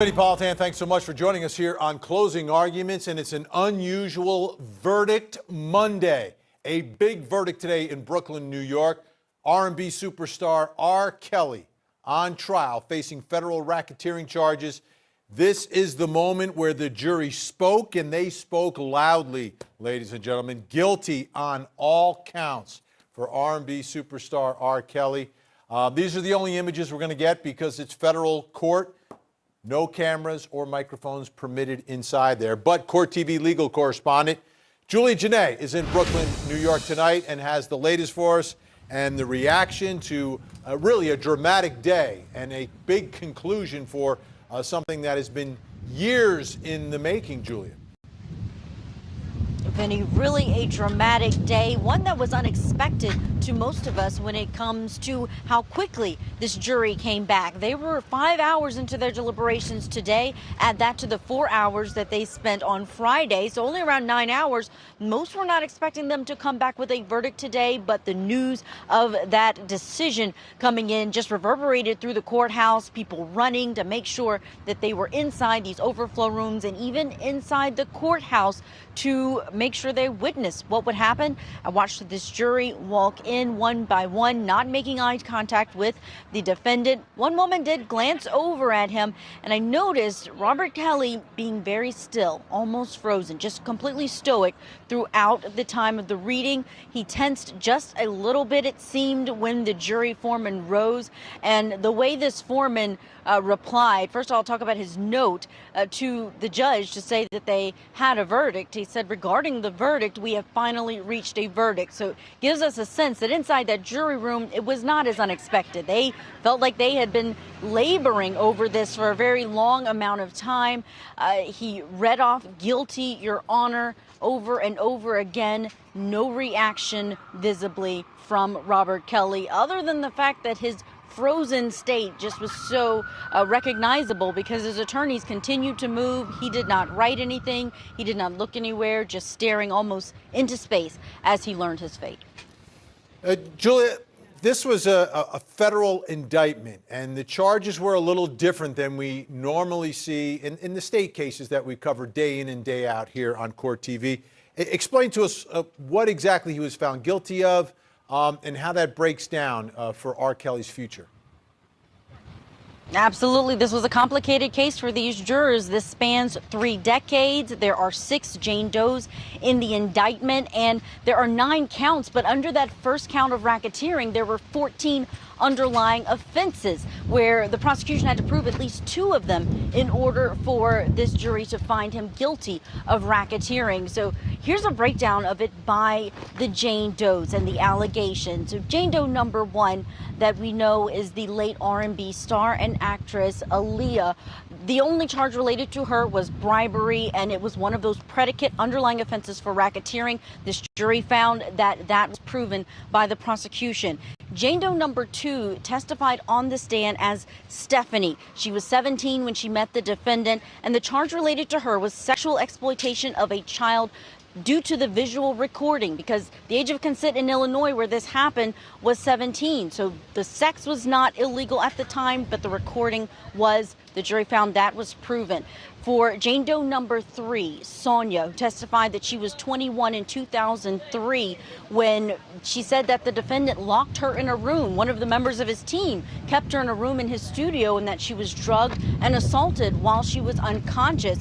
Eddie Politan, thanks so much for joining us here on Closing Arguments, and it's an unusual verdict Monday. A big verdict today in Brooklyn, New York. R&B superstar R. Kelly on trial facing federal racketeering charges. This is the moment where the jury spoke, and they spoke loudly, ladies and gentlemen. Guilty on all counts for R&B superstar R. Kelly. These are the only images we're going to get because it's federal court. No cameras or microphones permitted inside there. But Court TV legal correspondent Julie Janae is in Brooklyn, New York tonight and has the latest for us and the reaction to really a dramatic day and a big conclusion for something that has been years in the making, Julia. Vinny, really a dramatic day, one that was unexpected to most of us when it comes to how quickly this jury came back. They were 5 hours into their deliberations today. Add that to the 4 hours that they spent on Friday, so only around 9 hours. Most were not expecting them to come back with a verdict today, but the news of that decision coming in just reverberated through the courthouse, people running to make sure that they were inside these overflow rooms and even inside the courthouse to make sure they witnessed what would happen. I watched this jury walk in one by one, not making eye contact with the defendant. One woman did glance over at him, and I noticed Robert Kelly being very still, almost frozen, just completely stoic throughout the time of the reading. He tensed just a little bit, it seemed, when the jury foreman rose, and the way this foreman replied, first I'll talk about his note to the judge to say that they had a verdict. He said, regarding the verdict, we have finally reached a verdict. So it gives us a sense that inside that jury room, it was not as unexpected. They felt like they had been laboring over this for a very long amount of time. He read off guilty, Your Honor, over and over again. No reaction visibly from Robert Kelly, other than the fact that his frozen state just was so recognizable because his attorneys continued to move. He did not write anything. He did not look anywhere, just staring almost into space as he learned his fate. Julia, this was a federal indictment, and the charges were a little different than we normally see in the state cases that we cover day in and day out here on Court TV. Explain to us what exactly he was found guilty of, and how that breaks down for R. Kelly's future. Absolutely. This was a complicated case for these jurors. This spans 3 decades. There are 6 Jane Does in the indictment, and there are 9 counts. But under that first count of racketeering, there were 14 underlying offenses where the prosecution had to prove at least 2 of them in order for this jury to find him guilty of racketeering. So here's a breakdown of it by the Jane Does and the allegations. So Jane Doe number 1 that we know is the late R&B star and actress Aaliyah. The only charge related to her was bribery, and it was one of those predicate underlying offenses for racketeering. This jury found that that was proven by the prosecution. Jane Doe number 2 testified on the stand as Stephanie. She was 17 when she met the defendant, and the charge related to her was sexual exploitation of a child due to the visual recording, because the age of consent in Illinois where this happened was 17. So the sex was not illegal at the time, but the recording was. The jury found that was proven. For Jane Doe number 3, Sonia, who testified that she was 21 in 2003 when she said that the defendant locked her in a room. One of the members of his team kept her in a room in his studio, and that she was drugged and assaulted while she was unconscious.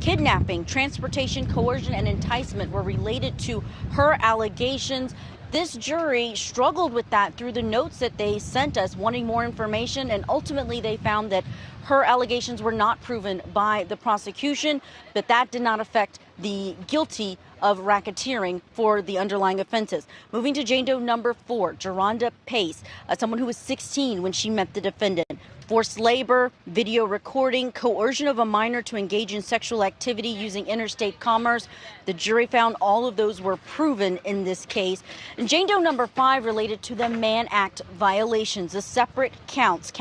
Kidnapping, transportation, coercion, and enticement were related to her allegations. This jury struggled with that through the notes that they sent us, wanting more information, and ultimately they found that her allegations were not proven by the prosecution, but that did not affect the guilty of racketeering for the underlying offenses. Moving to Jane Doe number 4, Geronda Pace, someone who was 16 when she met the defendant. Forced labor, video recording, coercion of a minor to engage in sexual activity using interstate commerce. The jury found all of those were proven in this case. And Jane Doe number 5 related to the Mann Act violations, the separate counts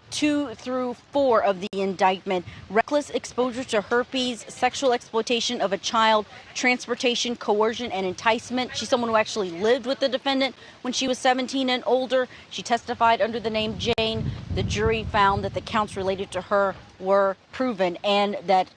2 through 4 of the indictment: reckless exposure to herpes, sexual exploitation of a child, transportation, coercion, and enticement. She's someone who actually lived with the defendant when she was 17 and older. She testified under the name Jane. The jury found that the counts related to her were proven and that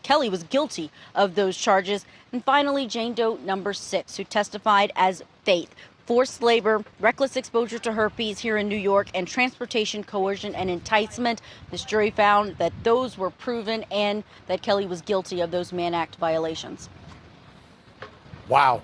Kelly was guilty of those charges. And finally, Jane Doe number 6, who testified as Faith: forced labor, reckless exposure to herpes here in New York, and transportation, coercion, and enticement. This jury found that those were proven and that Kelly was guilty of those Mann Act violations. Wow.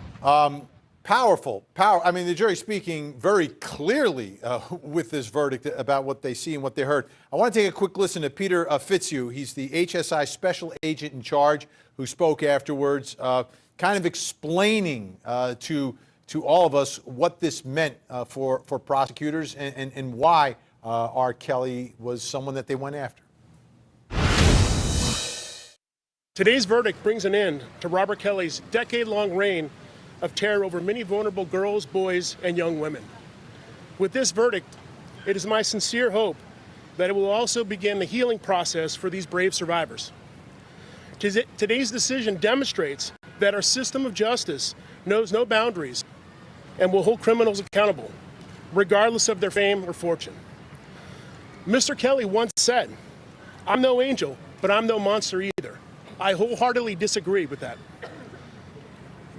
Powerful. I mean, the jury speaking very clearly with this verdict about what they see and what they heard. I want to take a quick listen to Peter Fitzhugh. He's the HSI special agent in charge who spoke afterwards, kind of explaining to all of us what this meant for prosecutors and why R. Kelly was someone that they went after. Today's verdict brings an end to Robert Kelly's decade-long reign of terror over many vulnerable girls, boys, and young women. With this verdict, it is my sincere hope that it will also begin the healing process for these brave survivors. Today's decision demonstrates that our system of justice knows no boundaries and will hold criminals accountable, regardless of their fame or fortune. Mr. Kelly once said, "I'm no angel, but I'm no monster either." I wholeheartedly disagree with that.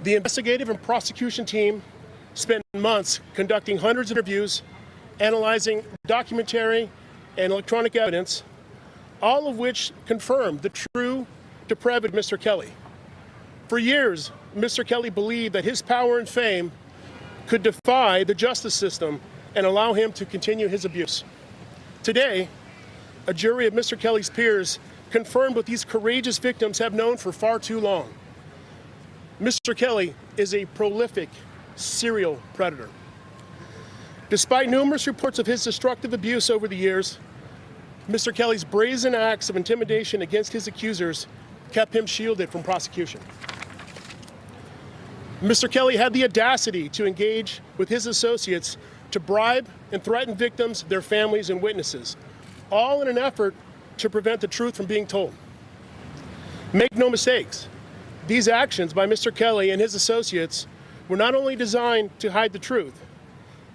The investigative and prosecution team spent months conducting hundreds of interviews, analyzing documentary and electronic evidence, all of which confirmed the true depravity of Mr. Kelly. For years, Mr. Kelly believed that his power and fame could defy the justice system and allow him to continue his abuse. Today, a jury of Mr. Kelly's peers confirmed what these courageous victims have known for far too long. Mr. Kelly is a prolific serial predator. Despite numerous reports of his destructive abuse over the years, Mr. Kelly's brazen acts of intimidation against his accusers kept him shielded from prosecution. Mr. Kelly had the audacity to engage with his associates to bribe and threaten victims, their families, and witnesses, all in an effort to prevent the truth from being told. Make no mistakes, these actions by Mr. Kelly and his associates were not only designed to hide the truth,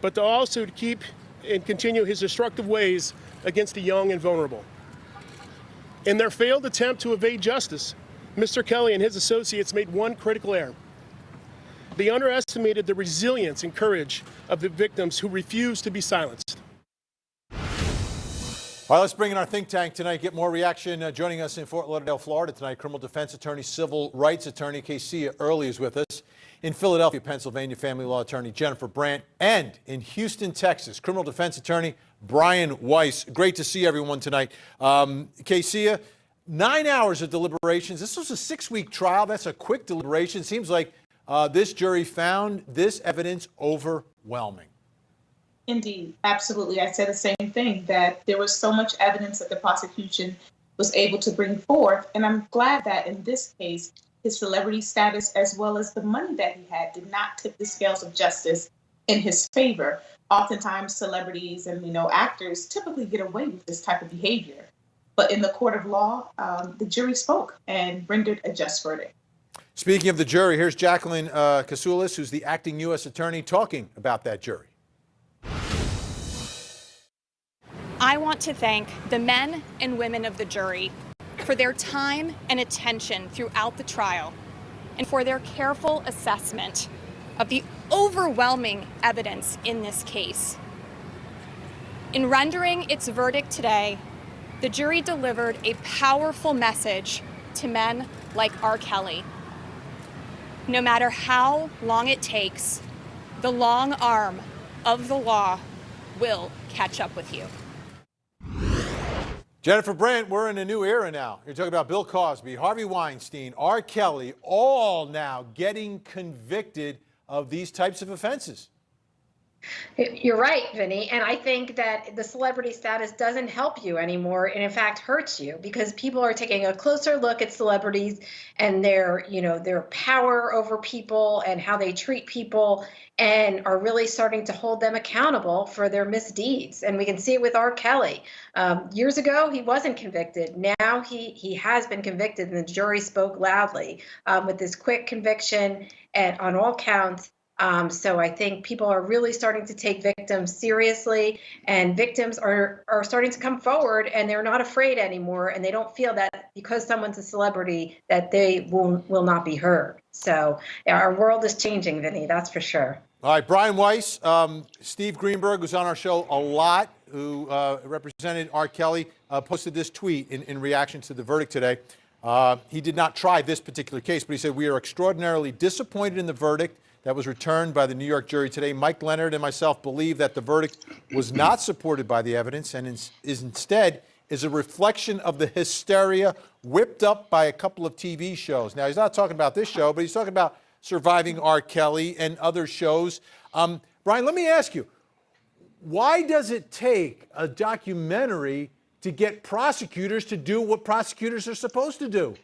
but to also keep and continue his destructive ways against the young and vulnerable. In their failed attempt to evade justice, Mr. Kelly and his associates made one critical error. They underestimated the resilience and courage of the victims who refused to be silenced. All right, let's bring in our think tank tonight, get more reaction. Joining us in Fort Lauderdale, Florida tonight, criminal defense attorney, civil rights attorney Casey Early is with us. In Philadelphia, Pennsylvania, family law attorney Jennifer Brandt. And in Houston, Texas, criminal defense attorney Brian Weiss. Great to see everyone tonight. Casey, 9 hours of deliberations. This was a 6-week trial. That's a quick deliberation. Seems like this jury found this evidence overwhelming. Indeed, absolutely. I said the same thing, that there was so much evidence that the prosecution was able to bring forth. And I'm glad that in this case, his celebrity status as well as the money that he had did not tip the scales of justice in his favor. Oftentimes, celebrities and actors typically get away with this type of behavior. But in the court of law, the jury spoke and rendered a just verdict. Speaking of the jury, here's Jacqueline Kasoulis, who's the acting U.S. attorney, talking about that jury. I want to thank the men and women of the jury for their time and attention throughout the trial and for their careful assessment of the overwhelming evidence in this case. In rendering its verdict today, the jury delivered a powerful message to men like R. Kelly. No matter how long it takes, the long arm of the law will catch up with you. Jennifer Brandt, we're in a new era now. You're talking about Bill Cosby, Harvey Weinstein, R. Kelly, all now getting convicted of these types of offenses. You're right, Vinny. And I think that the celebrity status doesn't help you anymore, and in fact hurts you, because people are taking a closer look at celebrities and their power over people and how they treat people, and are really starting to hold them accountable for their misdeeds. And we can see it with R. Kelly. Years ago, he wasn't convicted. Now he has been convicted, and the jury spoke loudly with this quick conviction and on all counts. So I think people are really starting to take victims seriously, and victims are starting to come forward, and they're not afraid anymore, and they don't feel that because someone's a celebrity that they will not be heard. So our world is changing, Vinny, that's for sure. All right, Brian Weiss, Steve Greenberg, who's on our show a lot, who represented R. Kelly, posted this tweet in reaction to the verdict today. He did not try this particular case, but he said, "We are extraordinarily disappointed in the verdict that was returned by the New York jury today. Mike Leonard and myself believe that the verdict was not supported by the evidence and instead is a reflection of the hysteria whipped up by a couple of TV shows." Now, he's not talking about this show, but he's talking about Surviving R. Kelly and other shows. Brian, let me ask you, why does it take a documentary to get prosecutors to do what prosecutors are supposed to do?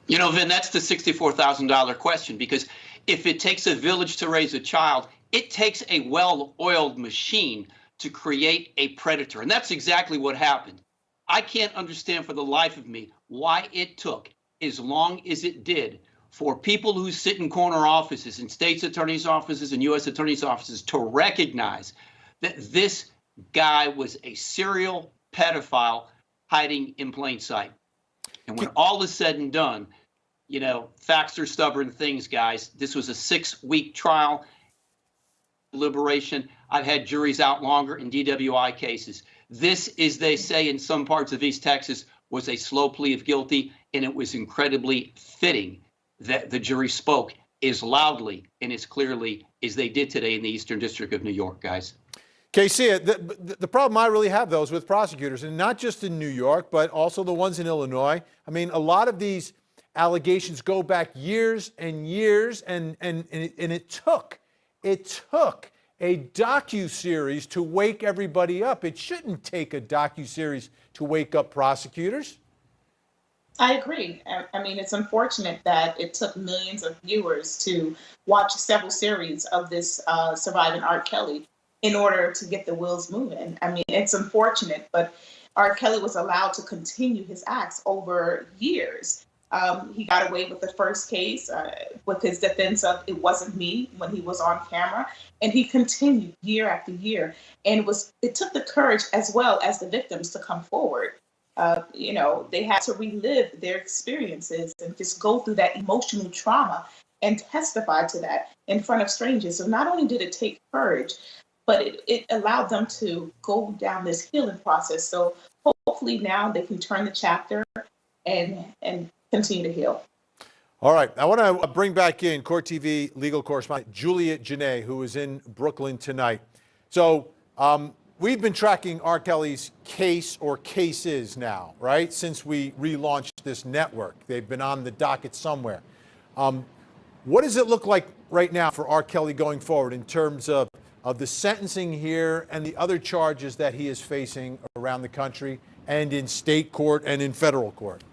You know, Vin, that's the $64,000 question, because if it takes a village to raise a child, it takes a well-oiled machine to create a predator. And that's exactly what happened. I can't understand for the life of me why it took as long as it did for people who sit in corner offices and state's attorney's offices and U.S. attorney's offices to recognize that this guy was a serial pedophile hiding in plain sight. And when all is said and done, you know, facts are stubborn things, guys. This was a 6-week trial, deliberation. I've had juries out longer in DWI cases. This, as they say in some parts of East Texas, was a slow plea of guilty, and it was incredibly fitting that the jury spoke as loudly and as clearly as they did today in the Eastern District of New York, guys. Casey, the problem I really have, though, is with prosecutors, and not just in New York, but also the ones in Illinois. I mean, a lot of these allegations go back years and years, and it took a docuseries to wake everybody up. It shouldn't take a docuseries to wake up prosecutors. I agree. I mean, it's unfortunate that it took millions of viewers to watch several series of this Surviving R. Kelly in order to get the wheels moving. I mean, it's unfortunate, but R. Kelly was allowed to continue his acts over years. He got away with the first case with his defense of "it wasn't me" when he was on camera, and he continued year after year. And it took the courage as well as the victims to come forward. You know, they had to relive their experiences and just go through that emotional trauma and testify to that in front of strangers. So not only did it take courage, but it allowed them to go down this healing process. So hopefully now they can turn the chapter and continue to heal. All right. I want to bring back in Court TV legal correspondent Juliet Janae, who is in Brooklyn tonight. So we've been tracking R. Kelly's case or cases now, right, since we relaunched this network. They've been on the docket somewhere. What does it look like right now for R. Kelly going forward in terms of the sentencing here and the other charges that he is facing around the country and in state court and in federal court?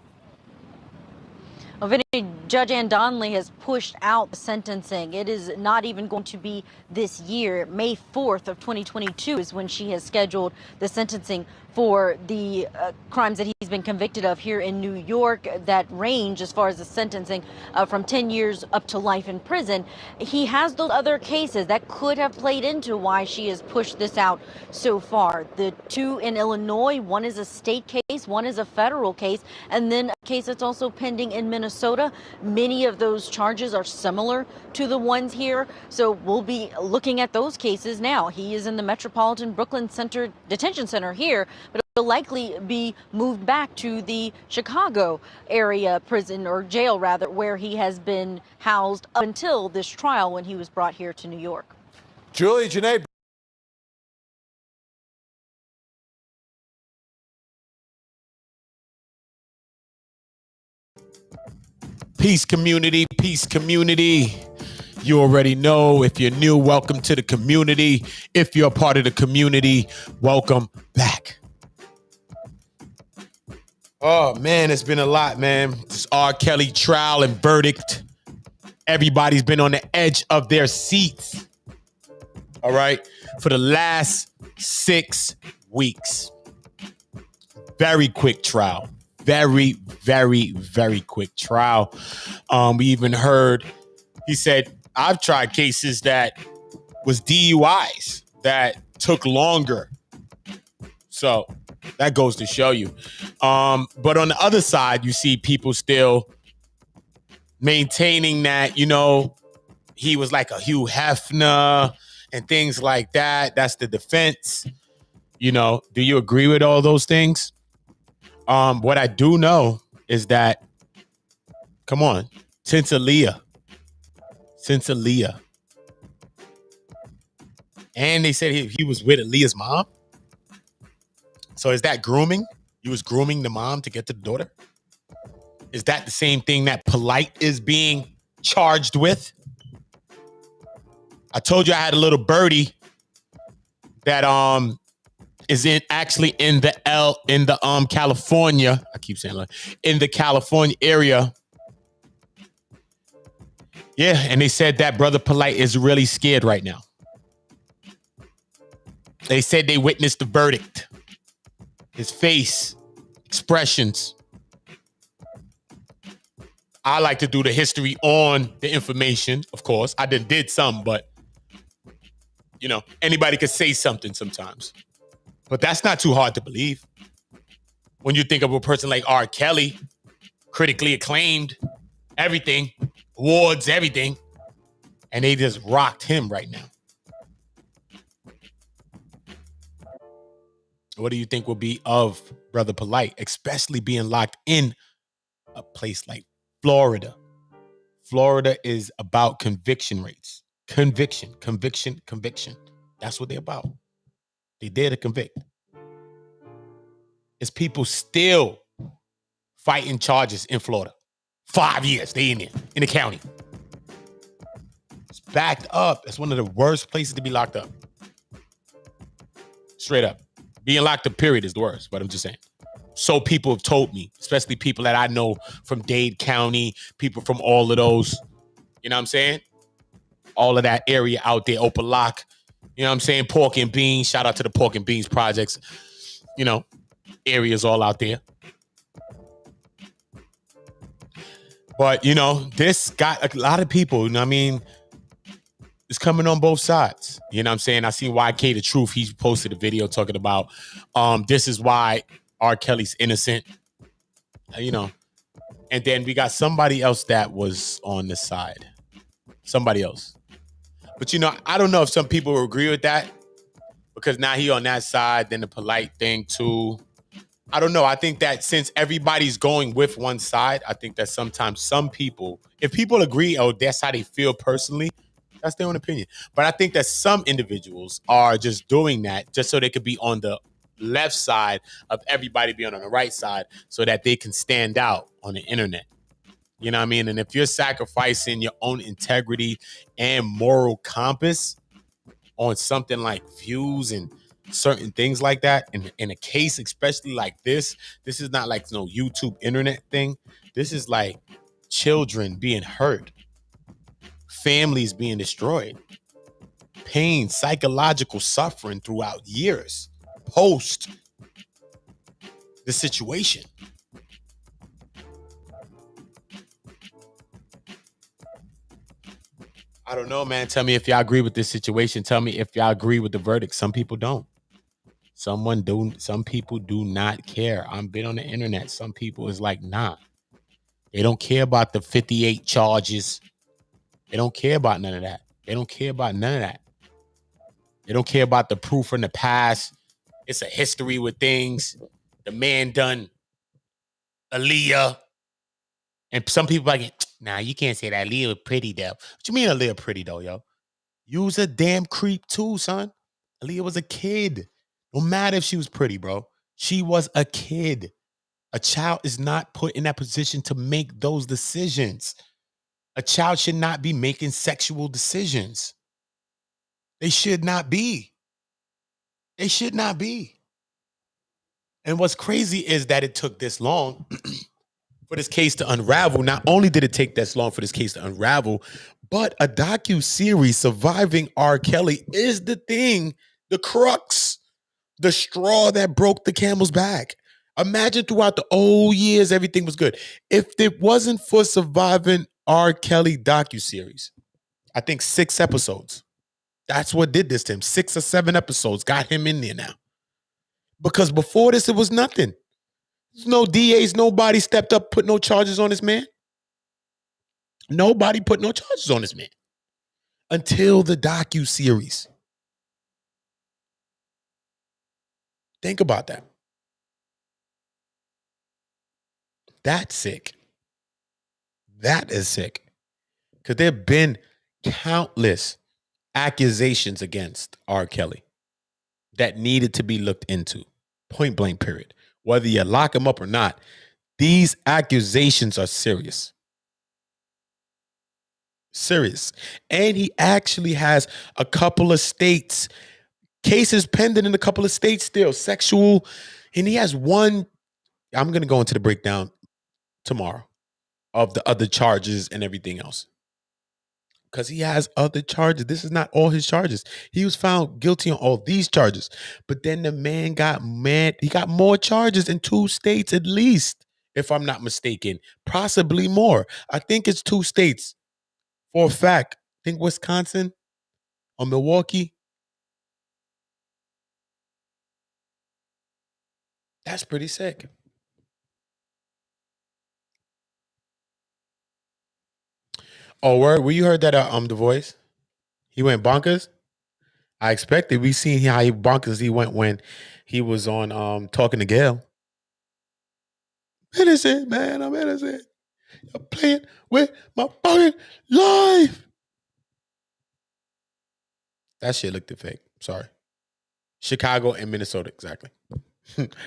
Well, Vinny, Judge Ann Donnelly has pushed out the sentencing. It is not even going to be this year. May 4th of 2022 is when she has scheduled the sentencing for the crimes that he's been convicted of here in New York that range, as far as the sentencing, from 10 years up to life in prison. He has those other cases that could have played into why she has pushed this out so far. The two in Illinois, one is a state case, one is a federal case, and then a case that's also pending in Minnesota. Many of those charges are similar to the ones here, so we'll be looking at those cases now. He is in the Metropolitan Brooklyn Center Detention Center here, but it'll likely be moved back to the Chicago area prison, or jail rather, where he has been housed up until this trial when he was brought here to New York. Julie Janae. Peace, community. Peace, community. You already know. If you're new, welcome to the community. If you're a part of the community, welcome back. Oh, man, it's been a lot, man. This R. Kelly trial and verdict. Everybody's been on the edge of their seats. All right. For the last 6 weeks. Very quick trial. Very, very, very quick trial. We even heard, he said, I've tried cases that was DUIs that took longer. So that goes to show you. But on the other side, you see people still maintaining that, you know, he was like a Hugh Hefner and things like that. That's the defense. You know, do you agree with all those things? What I do know is that, come on, since Aaliyah. And they said he was with Aaliyah's mom. So is that grooming? He was grooming the mom to get to the daughter? Is that the same thing that Polite is being charged with? I told you I had a little birdie that is actually in the California. I keep saying like in the California area. Yeah, and they said that Brother Polite is really scared right now. They said they witnessed the verdict. His face, expressions. I like to do the history on the information, of course. I did some, but, you know, anybody could say something sometimes. But that's not too hard to believe. When you think of a person like R. Kelly, critically acclaimed, everything, awards, everything, and they just rocked him right now. What do you think will be of Brother Polite, especially being locked in a place like Florida? Florida is about conviction rates. Conviction. That's what they're about. They dare to convict. It's people still fighting charges in Florida. 5 years, they in there, in the county. It's backed up. It's one of the worst places to be locked up. Straight up. Being locked up, period, is the worst, but I'm just saying. So people have told me, especially people that I know from Dade County, people from all of those, you know what I'm saying? All of that area out there, Opalock, you know what I'm saying? Pork and Beans, shout out to the Pork and Beans projects, you know, areas all out there. But, you know, this got a lot of people, you know what I mean? It's coming on both sides. You know what I'm saying? I see YK The Truth. He posted a video talking about this is why R. Kelly's innocent. You know. And then we got somebody else that was on the side. Somebody else. But, you know, I don't know if some people will agree with that. Because now he on that side, then the Polite thing too. I don't know. I think that since everybody's going with one side, I think that sometimes some people, if people agree, oh, that's how they feel personally, that's their own opinion. But I think that some individuals are just doing that just so they could be on the left side of everybody being on the right side so that they can stand out on the internet. You know what I mean? And if you're sacrificing your own integrity and moral compass on something like views and certain things like that, in a case especially like this is not like no YouTube internet thing. This is like children being hurt. Families being destroyed, pain, psychological suffering throughout years post the situation. I don't know, man. Tell me if y'all agree with this situation. Tell me if y'all agree with the verdict. Some people don't. Some people do not care. I've been on the internet. Some people is like, nah. They don't care about the 58 charges. They don't care about none of that. They don't care about none of that. They don't care about the proof from the past. It's a history with things. The man done Aaliyah. And some people like, nah, you can't say that. Aaliyah was pretty, though. What you mean Aaliyah pretty, though, yo? You was a damn creep, too, son. Aaliyah was a kid. No matter if she was pretty, bro. She was a kid. A child is not put in that position to make those decisions. A child should not be making sexual decisions. They should not be. They should not be. And what's crazy is that it took this long for this case to unravel. Not only did it take this long for this case to unravel, but a docu-series surviving R. Kelly is the thing, the crux, the straw that broke the camel's back. Imagine throughout the old years, everything was good. If it wasn't for surviving R. Kelly docu-series, I think 6 episodes. That's what did this to him. 6 or 7 episodes got him in there now. Because before this, it was nothing. There's no DAs, nobody stepped up, put no charges on this man. Nobody put no charges on this man until the docu-series. Think about that. That's sick. That is sick. Because there have been countless accusations against R. Kelly that needed to be looked into. Point blank, period. Whether you lock him up or not, these accusations are serious. Serious. And he actually has a couple of states, cases pending in a couple of states still, sexual. And he has one, I'm going to go into the breakdown tomorrow of the other charges and everything else. Because he has other charges. This is not all his charges. He was found guilty on all these charges. But then the man got mad. He got more charges in 2 states at least, if I'm not mistaken. Possibly more. I think it's 2 states for a fact. I think Wisconsin or Milwaukee. That's pretty sick. Oh, word? Well, you heard that The Voice? He went bonkers? I expected. We seen how he bonkers he went when he was on Talking to Gail. Innocent, man. I'm innocent. I'm playing with my fucking life. That shit looked fake. Sorry. Chicago and Minnesota, exactly.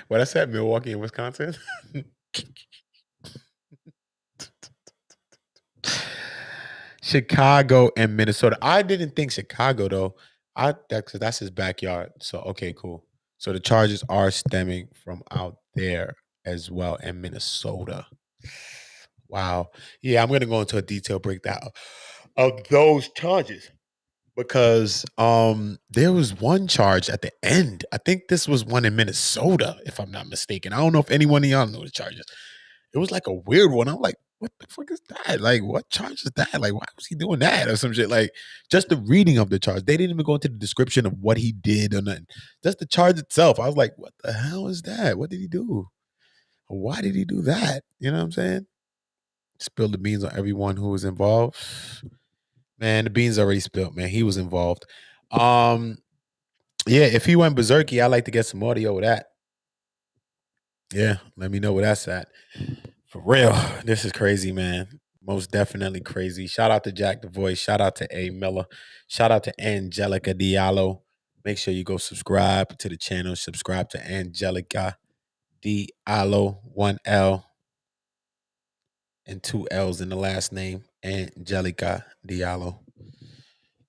What I said, Milwaukee and Wisconsin. Chicago and Minnesota. I didn't think Chicago though. That's his backyard. So okay, cool. So the charges are stemming from out there as well in Minnesota. Wow. Yeah, I'm gonna go into a detailed breakdown of those charges because there was one charge at the end. I think this was one in Minnesota, if I'm not mistaken. I don't know if anyone of y'all know the charges. It was like a weird one. I'm like, what the fuck is that? Like, what charge is that? Like, why was he doing that or some shit? Like, just the reading of the charge. They didn't even go into the description of what he did or nothing. Just the charge itself. I was like, what the hell is that? What did he do? Why did he do that? You know what I'm saying? Spilled the beans on everyone who was involved. Man, the beans already spilled, man. He was involved. Yeah, if he went berserky, I'd like to get some audio of that. Yeah, let me know where that's at. For real, this is crazy, man. Most definitely crazy. Shout out to Jack the Voice. Shout out to A. Miller. Shout out to Angelica Diallo. Make sure you go subscribe to the channel. Subscribe to Angelica Diallo. 1 L and 2 L's in the last name. Angelica Diallo.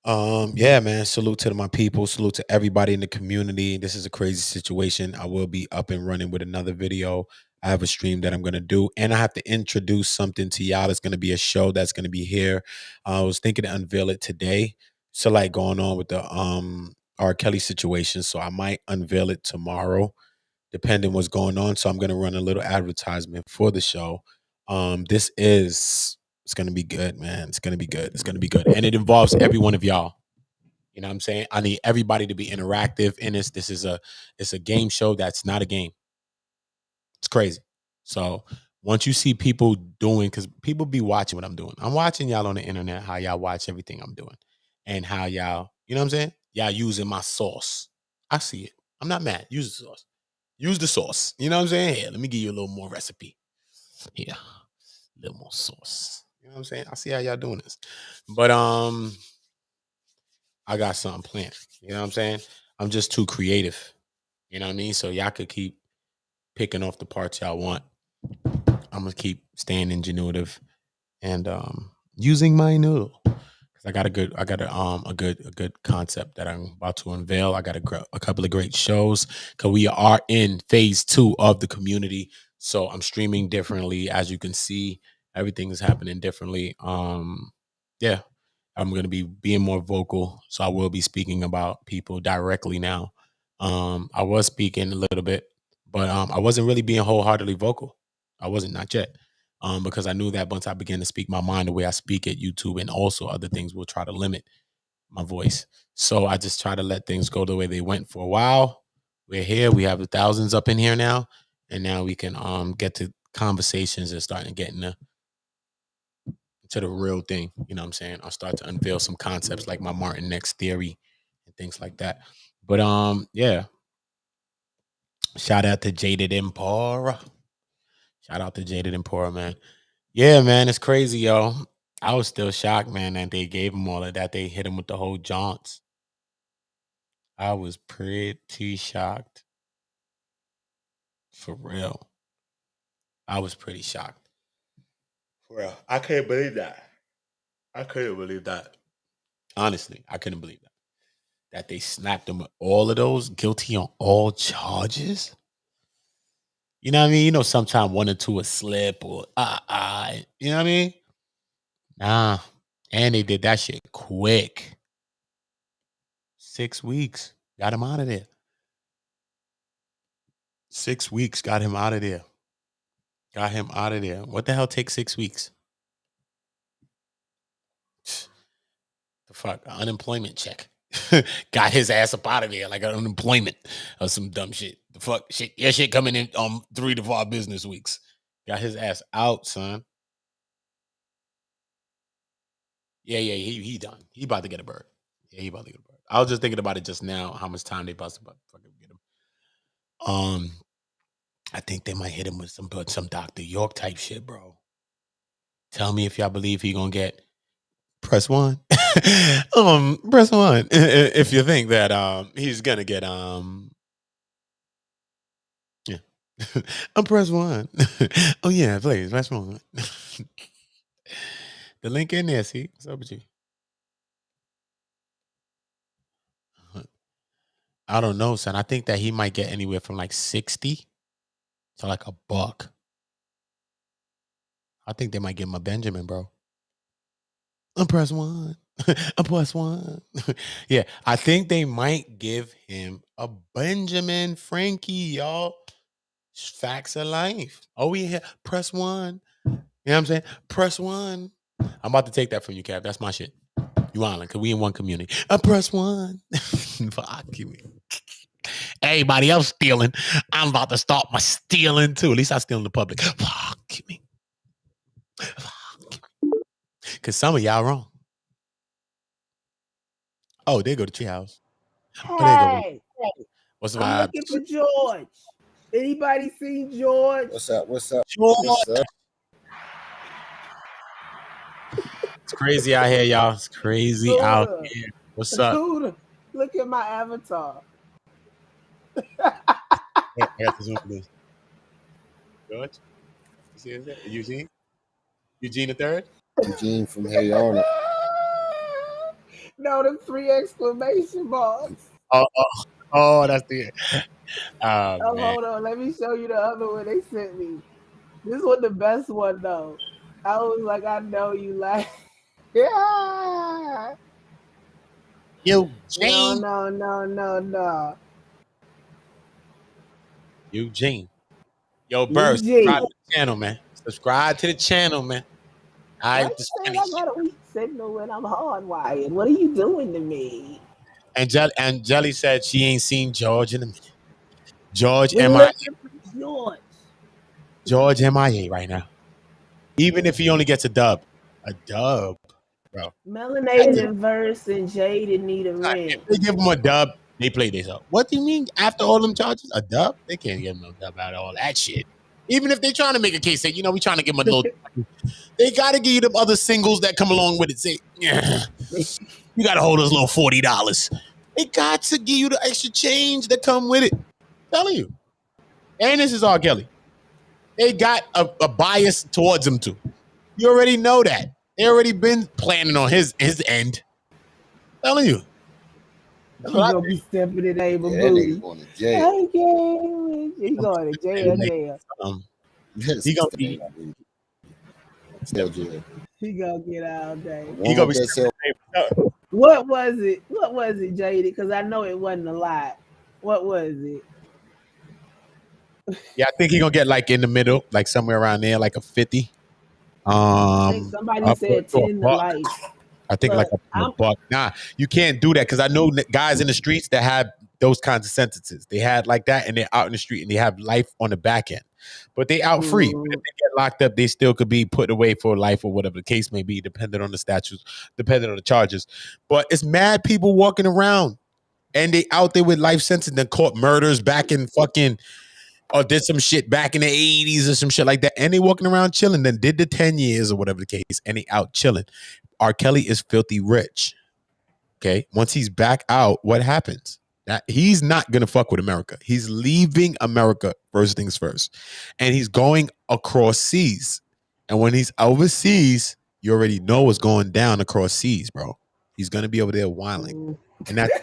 Yeah, man. Salute to my people. Salute to everybody in the community. This is a crazy situation. I will be up and running with another video. I have a stream that I'm going to do, and I have to introduce something to y'all. It's going to be a show that's going to be here. I was thinking to unveil it today. So like going on with the R. Kelly situation. So I might unveil it tomorrow, depending what's going on. So I'm going to run a little advertisement for the show. It's going to be good, man. It's going to be good. It's going to be good. And it involves every one of y'all. You know what I'm saying? I need everybody to be interactive in this. It's a game show that's not a game. It's crazy. So once you see people doing, because people be watching what I'm doing. I'm watching y'all on the internet, how y'all watch everything I'm doing. And how y'all, you know what I'm saying? Y'all using my sauce. I see it. I'm not mad. Use the sauce. Use the sauce. You know what I'm saying? Here, let me give you a little more recipe. Here. A little more sauce. You know what I'm saying? I see how y'all doing this. But I got something planned. You know what I'm saying? I'm just too creative. You know what I mean? So y'all could keep picking off the parts y'all want. I'm gonna keep staying ingenuitive and using my noodle. I got a good concept that I'm about to unveil. I got a couple of great shows because we are in phase 2 of the community. So I'm streaming differently, as you can see. Everything is happening differently. Yeah, I'm gonna be being more vocal, so I will be speaking about people directly now. I was speaking a little bit, but I wasn't really being wholeheartedly vocal. I wasn't, not yet. Because I knew that once I began to speak my mind the way I speak at YouTube and also other things will try to limit my voice. So I just try to let things go the way they went for a while. We're here. We have the thousands up in here now. And now we can get to conversations and start getting to the real thing. You know what I'm saying? I'll start to unveil some concepts like my Martin Next theory and things like that. But yeah. Shout out to Jaded Empora. Shout out to Jaded Empora, man. Yeah, man, it's crazy, yo. I was still shocked, man, that they gave him all of that. They hit him with the whole jaunts. I was pretty shocked. For real. I was pretty shocked. For real. I couldn't believe that. I couldn't believe that. Honestly, I couldn't believe that. That they snapped him with all of those, guilty on all charges. You know what I mean? You know, sometimes one or two will slip or you know what I mean? Nah. And they did that shit quick. 6 weeks. Got him out of there. 6 weeks. Got him out of there. Got him out of there. What the hell takes 6 weeks? The fuck? An unemployment check. Got his ass up out of there like an unemployment or some dumb shit. The fuck? Shit. Your shit coming in 3 to 4 business weeks. Got his ass out, son. Yeah, he done. He about to get a bird. Yeah, he about to get a bird. I was just thinking about it just now, how much time they about to fucking get him. I think they might hit him with some Dr. York type shit, bro. Tell me if y'all believe he gonna get press 1. Press 1 if you think that he's gonna get yeah. Press 1. Oh yeah, please press 1. The link in there, see? What's up with you? I don't know, son. I think that he might get anywhere from like 60 to like $1. I think they might give him a Benjamin, bro. Press 1. Press 1. Yeah, I think they might give him a Benjamin Frankie, y'all. Facts of life. Oh, yeah. Press 1. You know what I'm saying? Press 1. I'm about to take that from you, Cap. That's my shit. You island, because we in one community. Press 1. Fuck you. Everybody else stealing. I'm about to start my stealing too. At least I steal in the public. Fuck me. Because some of y'all wrong. Oh, there go the treehouse. Oh, there you go. Hey, What's the I'm vibe? looking for George. Anybody seen George? What's up? What's up? George. What's up? It's crazy out here, y'all. It's crazy out Luda. here. What's up? Luda, look at my avatar. I got the Zoom for this. George? You see that? Eugene? Eugene the third? Eugene from Hey Arnold. No, the 3 exclamation marks. Oh, that's the. Oh, Man. hold on. Let me show you the other one they sent me. This was the best one, though. I was like, I know you like. Yeah. Eugene. No. Eugene. Yo, Burr, subscribe to the channel, man. Subscribe to the channel, man. I got a weak signal when I'm hardwired. What are you doing to me? And Jelly said she ain't seen George in a minute. George MIA right now. Even if he only gets a dub, bro. Melanated in verse and Jade need a ring. If they give him a dub, they play this up. What do you mean after all them charges? A dub? They can't give him no dub out of all that shit. Even if they're trying to make a case that, we trying to give him a little, they got to give you the other singles that come along with it. Say, yeah, you got to hold us a little $40. They got to give you the extra change that come with it. I'm telling you. And this is R. Kelly. They got a bias towards him too. You already know that. They already been planning on his end. I'm telling you. He gonna be stepping in neighbor Yeah, that nigga booty. going to jail. He going to jail. He gonna Sister be. name, jail. He gonna get all day. He Warm gonna up be. that cell. What was it? What was it, Jaded? Because I know it wasn't a lot. What was it? Yeah, I think he gonna get like in the middle, like somewhere around there, like a 50. I think somebody Up said to a 10 to buck. life. I think like But a buck. Nah, you can't do that because I know guys in the streets that have those kinds of sentences. They had like that, and they're out in the street and they have life on the back end, but they out free. But if they get locked up, they still could be put away for life or whatever the case may be, depending on the statutes, depending on the charges. But it's mad people walking around and they out there with life sentences, then caught murders back in fucking. Or did some shit back in the 80s or some shit like that. And they walking around chilling, then did the 10 years or whatever the case, and they out chilling. R. Kelly is filthy rich. Okay. Once he's back out, what happens? That he's not gonna fuck with America. He's leaving America first things first. And he's going across seas. And when he's overseas, you already know what's going down across seas, bro. He's gonna be over there whiling. And that's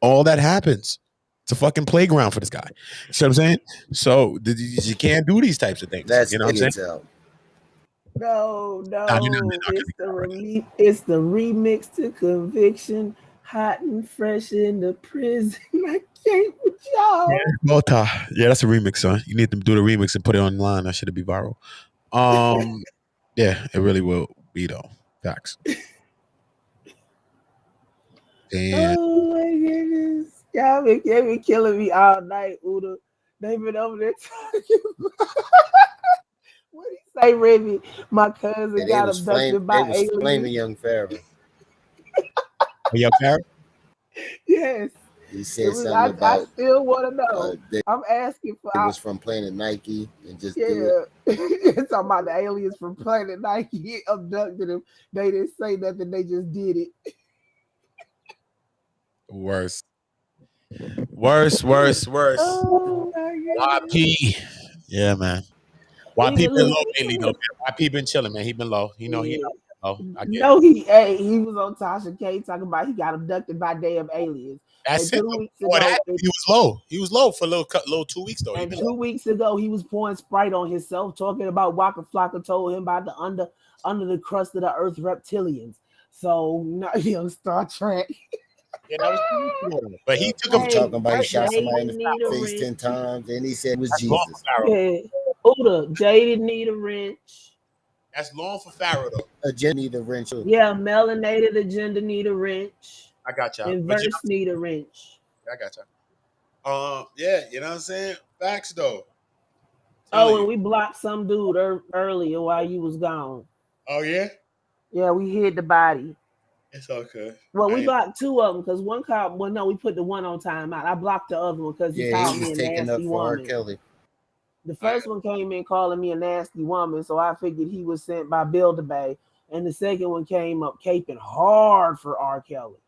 all that happens. It's a fucking playground for this guy. You see what I'm saying? So you can't do these types of things. That's you know what I'm saying? out. No, Nah, it's the remix to Conviction, hot and fresh in the prison. I can't with y'all. Yeah, that's a remix, son. You need to do the remix and put it online. That should be viral. Yeah, it really will be though. Facts. Damn. Oh my goodness. Y'all been killing me all night, Uda. They been over there talking about what do you say, Remy? My cousin got abducted by aliens. Flaming young Pharaoh. Young Pharaoh? Yes. He said something about. I still want to know. I'm asking for. It was from Planet Nike and just do it. It's talking about the aliens from Planet Nike abducted him. They didn't say nothing. They just did it. Worse. Oh, YP. Yeah, man. YP been low lately, though, man. YP been chilling, man. He been low. You know, he low. He was on Tasha K talking about he got abducted by damn aliens. That's it. He was low. He was low for a little 2 weeks, though. And 2 weeks ago, he was pouring Sprite on himself, talking about Waka Flocka told him about the under the crust of the earth reptilians. So, Star Trek. Yeah, that was but he took him talking about he shot somebody in the face 10 times and he said it was Jesus. Yeah. Uda, Jay didn't need a wrench. That's long for Pharaoh though. Agenda need a wrench. Yeah, melanated agenda need a wrench. I got y'all. Inverse need a wrench. I got y'all. Yeah, you know what I'm saying? Facts though. And we blocked some dude earlier while you was gone. Oh yeah? Yeah, we hid the body. It's okay. Well, we blocked two of them because one called. Well, no, we put the one on timeout. I blocked the other one because he called me a nasty woman. Kelly. The first one came in calling me a nasty woman, so I figured he was sent by Build-A-Bay. And the second one came up caping hard for R. Kelly.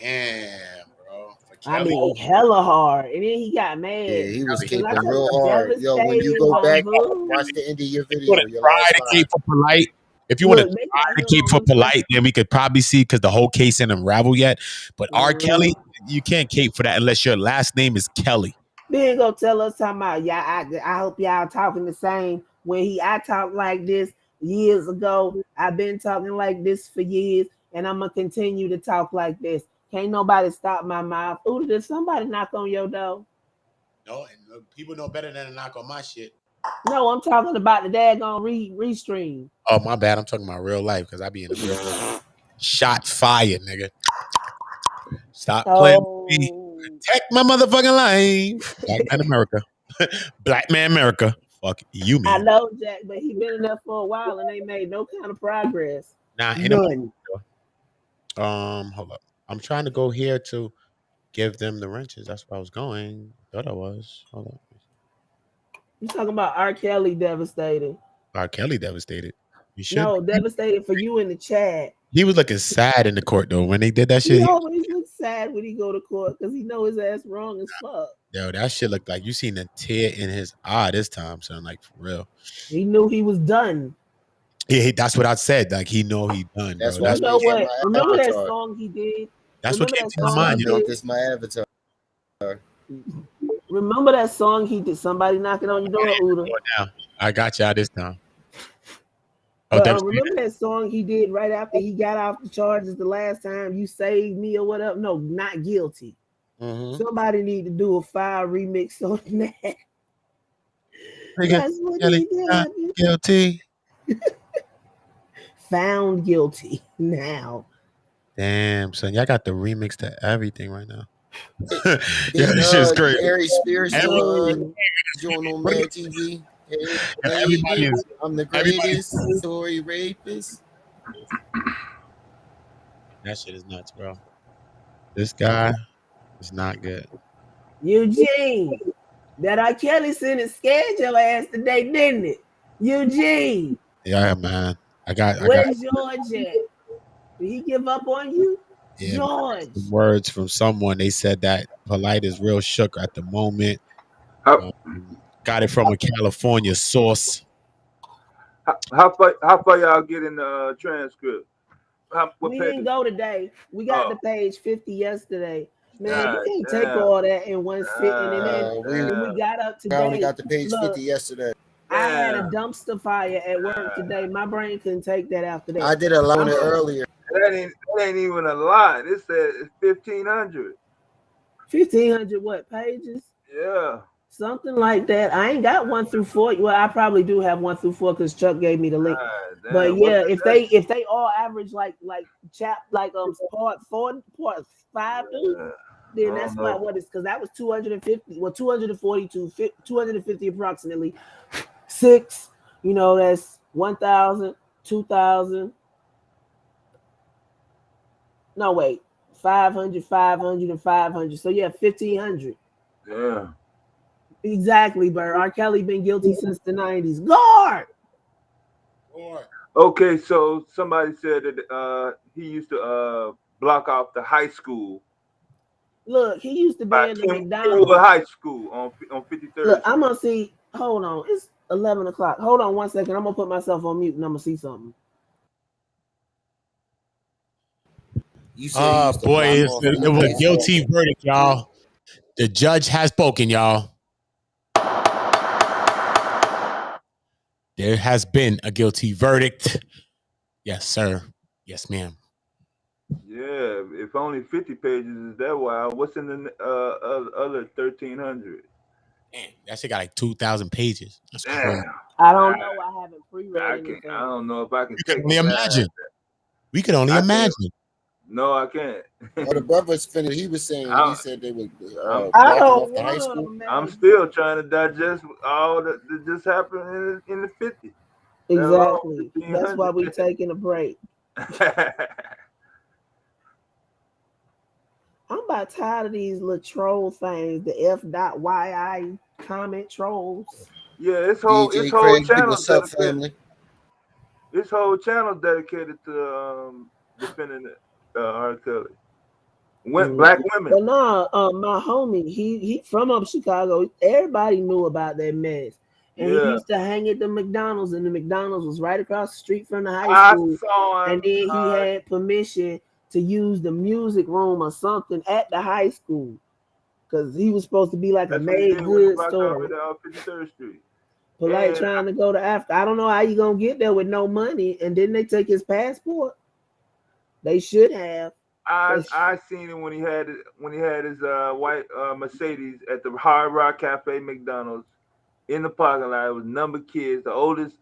Damn, bro. I mean, hella hard. And then he got mad. Yeah, he was caping real hard. Yo, when you go back, watch the end of your video. Try to keep for polite. If you want to try to keep for polite, then we could probably see because the whole case ain't unraveled yet. But R. Kelly, you can't cape for that unless your last name is Kelly. They ain't gonna tell us talking about I hope y'all talking the same. When I talked like this years ago, I've been talking like this for years, and I'm gonna continue to talk like this. Can't nobody stop my mouth. Ooh, did somebody knock on your door? No, and people know better than to knock on my shit. No, I'm talking about the daggone restream. Oh, my bad. I'm talking about real life because I be in the real life. Shot fire, nigga. Stop playing with me. Protect my motherfucking life. Black man America. Black man America. Fuck you, man. I know, Jack, but he been in there for a while and they made no kind of progress. Nah, none. Hold up. I'm trying to go here to give them the wrenches. That's where I was going. Thought I was. Hold up. You talking about R. Kelly devastated? R. Kelly devastated. You should. No, devastated for you in the chat. He was looking sad in the court though when they did that shit. He always looks sad when he go to court because he know his ass wrong as fuck. Yo, that shit looked like you seen a tear in his eye this time, son. Like for real. He knew he was done. Yeah, that's what I said. Like he know he done, That's bro. why I That's You know made this what? my Remember that avatar. song he did? what Remember came that to my That's why song I mind. he You know. made did? this my avatar. Remember that song he did? Somebody knocking on your door, Uda. Now I got y'all this time. Oh, But that's remember that song he did right after he got off the charges the last time? You saved me or whatever? No, not guilty. Somebody need to do a fire remix on that. That's what he did. Guilty. Found guilty now. Damn, son, y'all got the remix to everything right now. Then Yeah, this shit's crazy. Harry Spears Everybody, joined on Mad TV. Hey, everybody lady, is I'm the everybody. greatest story rapist. That shit is nuts, bro. This guy is not good. Eugene, that R. Kelly sent it scared your ass today, didn't it? Eugene, Yeah, man. I got where's George at? Did he give up on you? yeah, George. some words from someone. They said that Polite is real shook at the moment. Got it from a California source. How far y'all get in the transcript? We didn't go today. We got the page 50 yesterday. Man, you can't take damn. all that in one sitting. And then we got up I only today. got the page Look, 50 yesterday. I had a dumpster fire at work today. My brain couldn't take that after that. I did a lot earlier. That ain't even a lot. It said it's 1,500. 1,500 what pages? Yeah. Something like that. I ain't got 1 through 4. Well, I probably do have 1 through 4 because Chuck gave me the link. But yeah, if they all average like part 4, part 5 do, then that's about what it's, because that was 250. Well, 242, 250 approximately. 6, that's 1,000, 2,000. No, wait, 500, 500, and 500. So yeah, 1,500. Yeah. Exactly, Bert. R. Kelly been guilty since the 90s. Guard. Okay, so somebody said that he used to block off the high school. Look, he used to be in the McDonald's High School on 53rd. Look, I'm gonna see. Hold on, it's 11 o'clock. Hold on 1 second. I'm gonna put myself on mute and I'm gonna see something. Boy, it was a guilty verdict, y'all. The judge has spoken, y'all. There has been a guilty verdict. Yes, sir. Yes, ma'am. Yeah, if only 50 pages is that wild, what's in the other 1,300? Damn, that shit got like 2,000 pages. That's crazy. I don't know. I haven't pre-read anything. I don't know if I can take only imagine. We could only imagine. No, I can't. The brother's finished. He was saying he said they would I don't off the high school. I'm still trying to digest all that just happened in the 50. Exactly. That's why we're taking a break. I'm about tired of these little troll things, the F.YI comment trolls. Yeah, this whole channel. What's up, family? This whole channel dedicated to defending R. Kelly. Black women. But no, my homie, he from up Chicago. Everybody knew about that mess. And he used to hang at the McDonald's, and the McDonald's was right across the street from the high school. And then he had permission to use the music room or something at the high school, because he was supposed to be like a made good store. Polite trying to go to Africa. I don't know how you gonna get there with no money. And didn't they take his passport? They should have. I seen him when he had his white Mercedes at the Hard Rock Cafe McDonald's in the parking lot. It was number kids. The oldest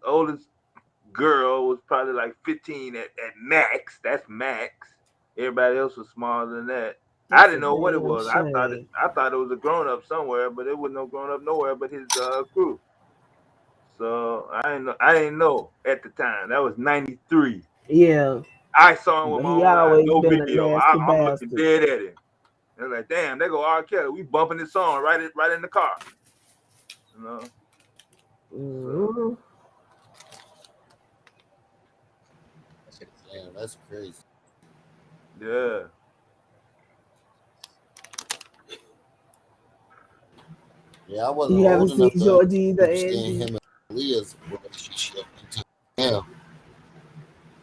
girl was probably like 15 at max. That's max. Everybody else was smaller than that. I didn't know what it was. I thought it was a grown up somewhere, but it was no grown up nowhere but his crew. So I didn't know at the time. That was 93. Yeah. I saw him with my own eyes, no video. I'm looking bastard. dead at him. They're like, damn, they go R. Kelly. We bumping this song right in the car. You know. Mm-hmm. Damn, that's crazy. Yeah. Yeah, I wasn't You old haven't enough seen to Georgie either, understand Angie. him and Leah's relationship until now.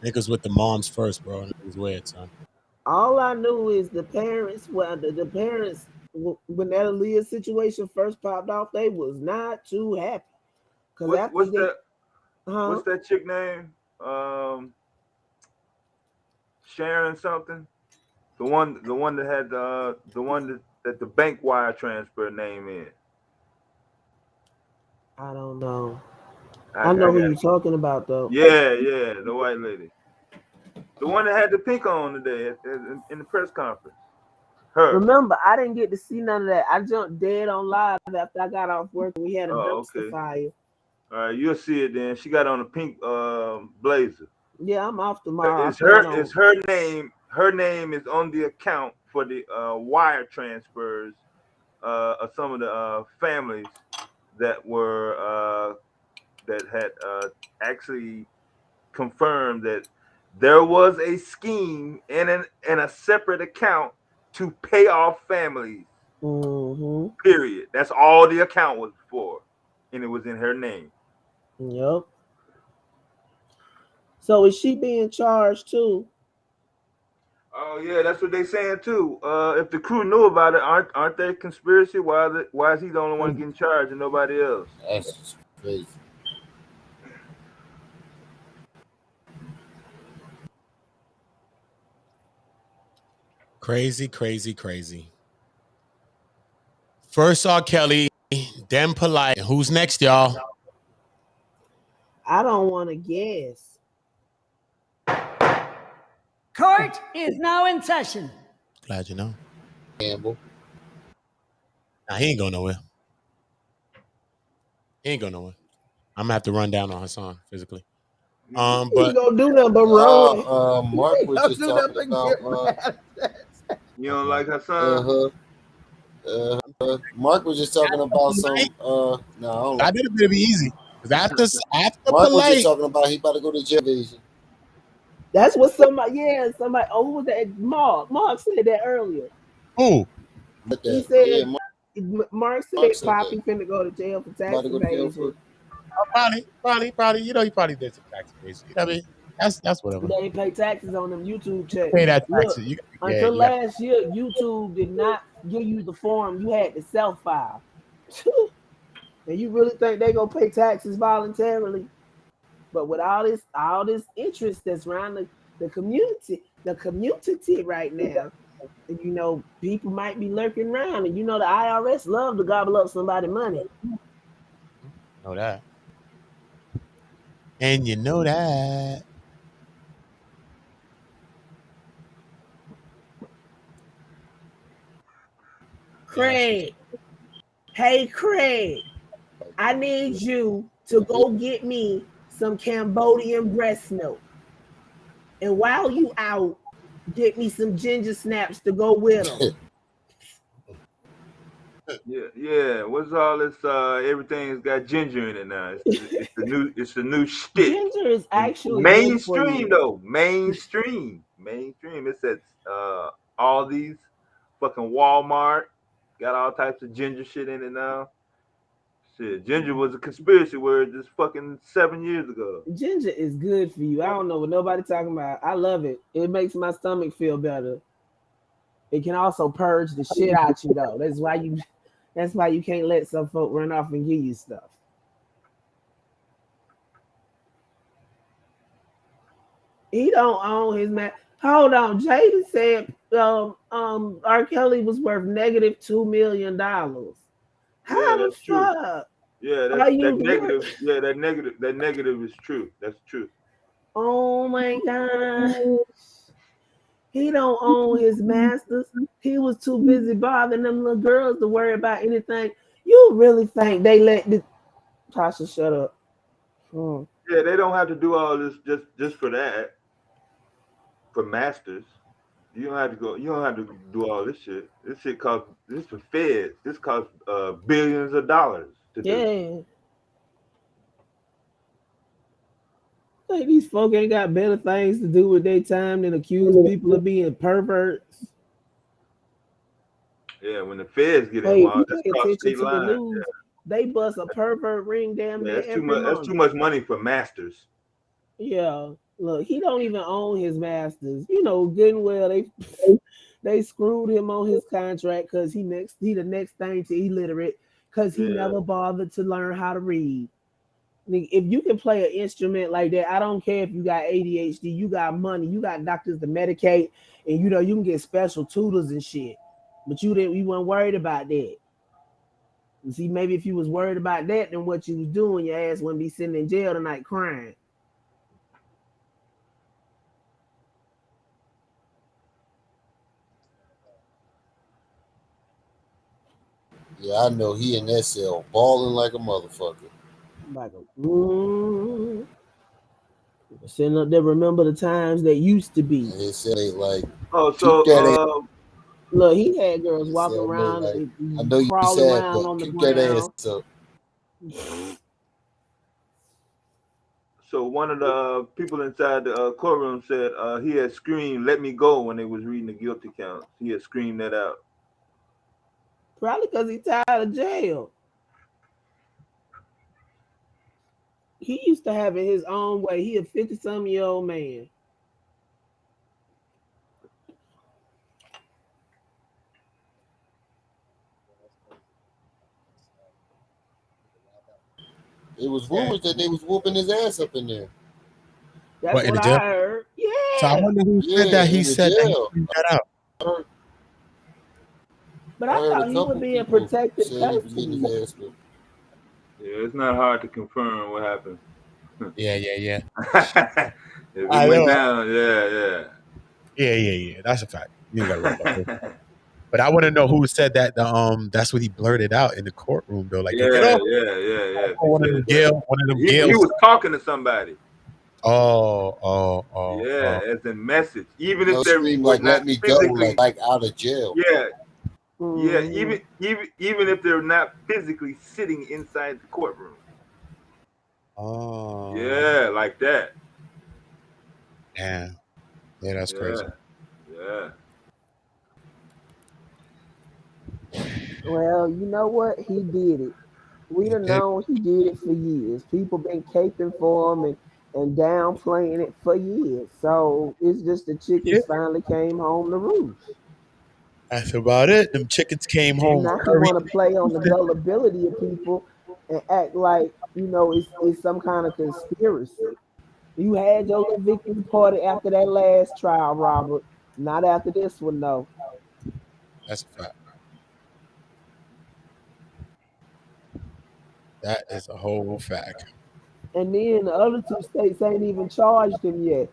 Niggas with the moms first, bro. Niggas weird, son. All I knew is the parents, well, the parents, when that Aaliyah situation first popped off, they was not too happy. What's that chick name? Sharon something. The one that had the one that the bank wire transfer name in. I don't know. I know who you're talking about though. Yeah, the white lady. The one that had the pink on today in the press conference. Her. Remember, I didn't get to see none of that. I jumped dead on live after I got off work and we had a dumpster fire. All right, you'll see it then. She got on a pink blazer. Yeah, I'm off tomorrow. It's her name. Her name is on the account for the wire transfers of some of the families that were that had actually confirmed that there was a scheme in a separate account to pay off families. Mm-hmm. Period. That's all the account was for, and it was in her name. Yep. So is she being charged too? Oh yeah, that's what they saying too. If the crew knew about it, aren't they conspiracy? Why is he the only one getting charged and nobody else? That's crazy. Crazy. First R. Kelly, then Polite. Who's next, y'all? I don't want to guess. Court is now in session. Glad you know. Campbell. Nah, he ain't going nowhere. I'm gonna have to run down on Hassan physically. But you gonna do nothing but run. Mark was just talking about. You don't like Hassan? Mark was just talking about some. No, I don't. I did it to be easy. After Mark Polite, was just talking about he about to go to jail. That's what somebody. Oh, who was that? Mark said that earlier. Who? He said. Mark said Poppy finna go to jail for tax evasion. Probably. You know, he probably did some tax evasion. You know what I mean? That's whatever. They ain't pay taxes on them YouTube checks. Pay that taxes. Look, until last year, YouTube did not give you the form. You had to self-file. And you really think they gonna pay taxes voluntarily? But with all this interest that's around the community right now, you know, people might be lurking around, and you know the IRS love to gobble up somebody's money. Know that. And you know that. Craig. Hey, Craig. I need you to go get me some Cambodian breast milk. And while you out, get me some ginger snaps to go with them. Yeah. What's all this? Everything's got ginger in it now. It's the new shit. Ginger is actually mainstream though. Mainstream. It's at all these fucking Walmart got all types of ginger shit in it now. Shit, ginger was a conspiracy word just fucking 7 years ago. Ginger is good for you. I don't know what nobody talking about. I love it. It makes my stomach feel better. It can also purge the shit out you though. That's why you can't let some folk run off and give you stuff. He don't own his man. Hold on, Jada said R. Kelly was worth -$2 million. How the fuck? Yeah, that negative. Yeah, that negative is true. That's true. Oh my God. He don't own his masters. He was too busy bothering them little girls to worry about anything. You really think they let the Tasha shut up? Yeah, they don't have to do all this just for that. For masters. You don't have to do all this shit. This shit costs. This for feds. This costs billions of dollars to do. Like these folk ain't got better things to do with their time than accuse people of being perverts. Yeah, when the feds get involved, that's attention to the news. They bust a pervert ring damn near every month. That's too much money for masters. Yeah. Look, he don't even own his masters. You know, good and well they screwed him on his contract because he the next thing to illiterate because he Yeah. never bothered to learn how to read. If you can play an instrument like that, I don't care if you got ADHD, you got money, you got doctors to medicate, and you know you can get special tutors and shit. But you weren't worried about that. You see, maybe if you was worried about that, then what you was doing, your ass wouldn't be sitting in jail tonight crying. Yeah, I know he in that cell balling like a motherfucker. Like sitting up there, remember the times that used to be. And his cell ain't like. Oh, so Look, he had girls walking cell around, like, I know you crawling sad, around but on the keep that ass ground. up. So one of the people inside the courtroom said he had screamed "Let me go" when they was reading the guilty counts. He had screamed that out. Probably because he's tired of jail. He used to have it his own way. He a 50-some-year-old man. It was rumors that they was whooping his ass up in there. That's What, in what the jail? I heard. Yeah. So I wonder who said that. He in the said that he jail. screamed that out. But I heard thought a he was couple being people protected saying he was getting custody. his ass whooped. Yeah, it's not hard to confirm what happened. Yeah. If it I went know. down, yeah. Yeah. That's a fact. You ain't gotta worry about that. But I want to know who said that. That's what he blurted out in the courtroom, though. Like, Yeah. get off. They One of said them that. He Gales. was talking to somebody. Oh. As a message, even No, if they scream were like not "Let me go," physically. like out of jail. Yeah. Mhm. Even if they're not physically sitting inside the courtroom. Oh. Yeah, like that. Yeah, that's crazy. Yeah. Well, you know what? He did it. We done known he did it for years. People been caping for him and downplaying it for years. So it's just the chickens finally came home to roost. That's about it. Them chickens came home Now he curry. want to play on the gullibility of people and act like it's some kind of conspiracy. You had your little victory party after that last trial, Robert. Not after this one, though. That's a fact. That is a whole fact. And then the other two states ain't even charged him yet.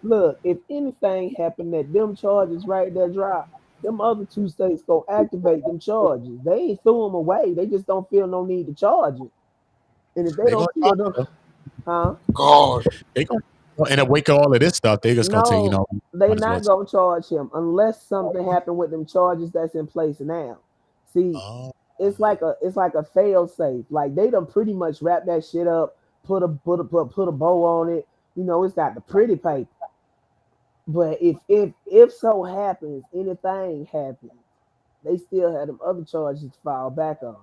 Look, if anything happened that them charges right there drop, them other two states gonna activate them charges. They ain't threw them away. They just don't feel no need to charge it. And if they They gonna don't feel charge no, them. huh? God. They gonna in the wake of all of this stuff, they just gonna take, No, they might as well not gonna charge him unless something happened with them charges that's in place now. See, Oh. it's like a fail safe. Like they done pretty much wrap that shit up, put a bow on it. You know, it's got the pretty paper. But if so happens anything happens, they still have them other charges to fall back on.